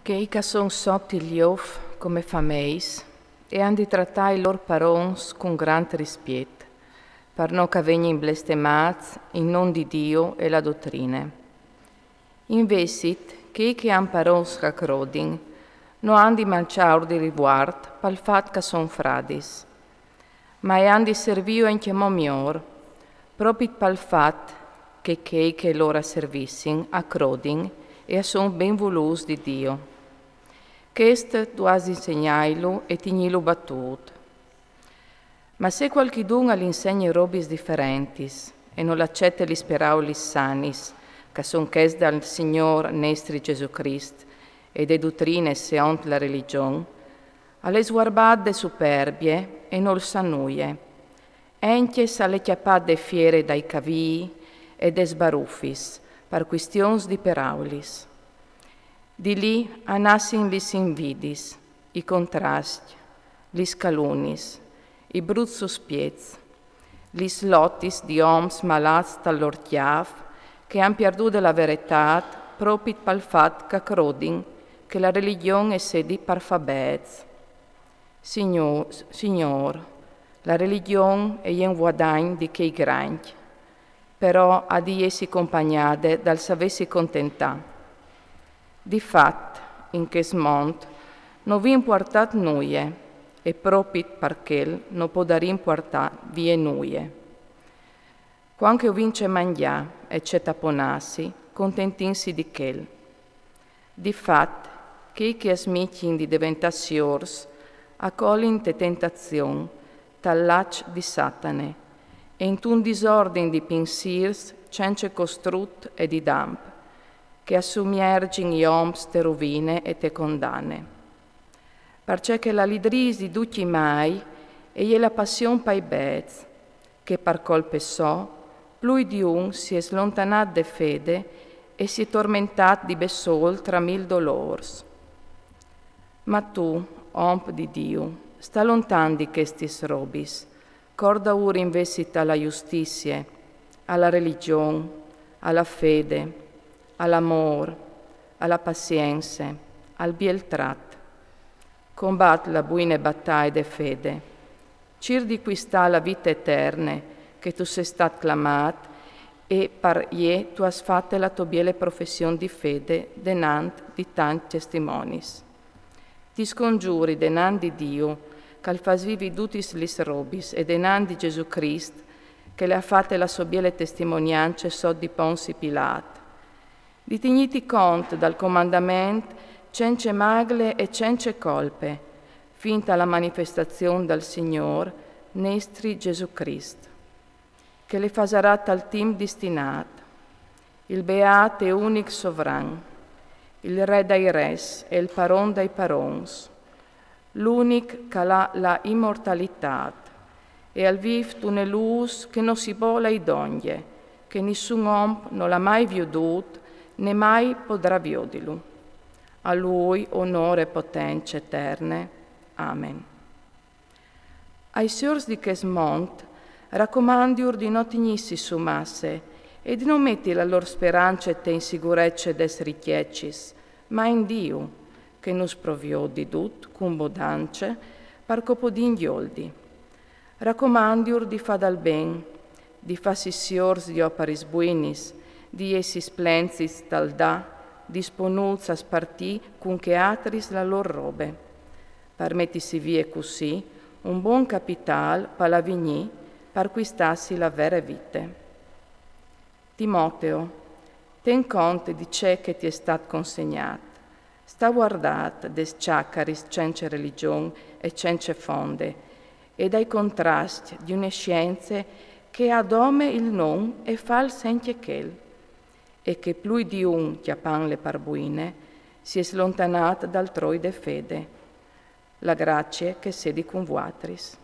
Che ica son sotto gli off come fameis e han di trattare i loro parons con grande rispetto, per non che vengano blestemati in nome di Dio e la dottrina. Investit, che han parons racrodin, non han di mangiare di riguardo per il fatto che son fradis, ma han di servire in chiamo miglior, proprio per il fatto che loro servissin a crodin e son ben voluti di Dio. Questo tu has insegnato e tignilo battuto. Ma se qualcuno all'insegna robis differenti e non l'accetta gli sperauli sanis, che son chiesti dal Signore nostro Gesù Cristo e de dottrine secondo la religione, alle sguarbate superbie e non sanuie, enche alle chiappate fiere dai cavii e des baruffis, per questioni di peraulis. Di lì anassin lis invidis, i contrasti, lis calunis, i bruzzus piez, lis lottis di oms malats dall'orchiaf che han perduto la verità proprio pel fat che crodin che la religione è sedi per fabez. Signor, la religione è un guadagno di che grandi, però ha di essi accompagnate dal savessi contentà. Di fatto, in questo mondo, non vi importate nulla, e proprio perché non può dare importare vie nulla. Quando vince mangiare e c'è taponarsi, contentinsi di quel. Di fatto, che smettin di diventare siors, accoglin te tentazioni, tall'accio di Satane, e in un disordine di pensiers c'è costrutto e di damp, che assumergin gli oms te rovine e te condanne. Perché la lidris di tutti mai è la passione per i bez, che per colpe so, più di un si è slontanat de fede e si è tormentat di besol tra mil dolors. Ma tu, omp di Dio, sta lontan di questi robis, corda ora investita alla giustizia, alla religione, alla fede, all'amore, alla pazienza, al biel trat. Combat la buona battaglia de fede. Cir di quista la vita eterna che tu sei stat clamat e per ie tu has fatte la tua biele professione di fede denant di tanti testimonis. Ti scongiuri denant di Dio che al fas vivi tutis lis robis e denant di Gesù Cristo che le ha fatte la sua biele testimonianza sotto di Ponzi Pilato. Di tegniti conto dal comandamento cence magle e cence colpe, finta la manifestazione dal Signore, nostri Gesù Cristo, che le fasarà tal tim destinato, il beato e unico sovran, il re dai res e il paron dai parons, l'unico che ha la immortalità, e al viv tu ne luz che non si vola i donge, che nessun uomo non l'ha mai veduto, né mai potrà vederlo. A Lui onore e potenza eterne. Amen. Ai siors di questo mondo raccomandiur di non tenissi su masse e di non metti la loro speranza e in sicurezza des richieccis, ma in Dio, che nos provviò di tutto con abbondanza per copodin gioldi. Raccomandiur di fa dal ben, di farsi siors di oparis buinis, di essi splenzis dal da, disponuts a spartì con che atris la loro robe. Permettisi vie così un buon capital per la vigni, per acquistarsi la vera vita. Timoteo, ten conto di ciò che ti è stato consegnato. Sta guardando des ciaccaris cence religione e cence fonde, e dai contrasti di una scienza che adome il non e fa il senche chel, e che più di un chiapan le parbuine si è slontanata dal troi de fede. La grazia che sedi con vuatris.